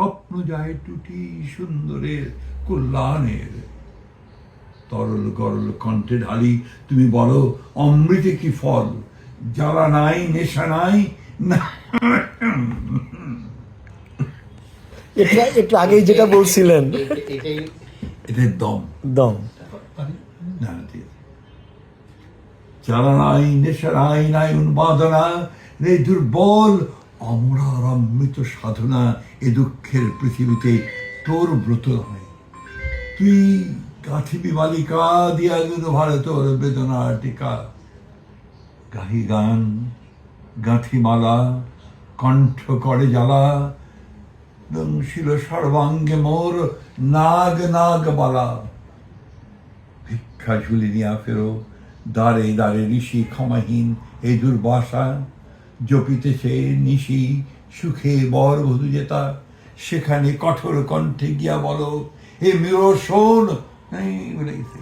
স্বপ্ন যায় টুটি সুন্দরের কল্যাণের। তরল গরল কণ্ঠে ঢালি তুমি বলো অমৃতে কি ফল, জ্বালা নাই নেশা নাই না। একটু আগেই যেটা বলছিলেন এটার দম দম। না, ঠিক আছে। জ্বালা নাই নেশা নাই, নাই উন্মাদনা, নেই দুর্বল অমরার অমৃত সাধনা। এ দুঃখের পৃথিবীতে তোর ব্রত নয়, তুই গাঁথিবি মালিকা দিয়া গুণ ভারে তোর বেদনার টিকা। গাহি গান গাঁথিমালা কণ্ঠ করে জ্বালা, দংশিল সর্বাঙ্গে মোর নাগ নাগ বালা। ভিক্ষা ঝুলি নিয়া ফেরো দ্বারে দ্বারে ঋষি ক্ষমাহীন এই দুর্বাসা। জপিতেছে নিশি সুখে বর বধূ যেতা, সেখানে কঠোর কণ্ঠে গিয়া বলো হে মিরর শোন। এই বলে গেছে।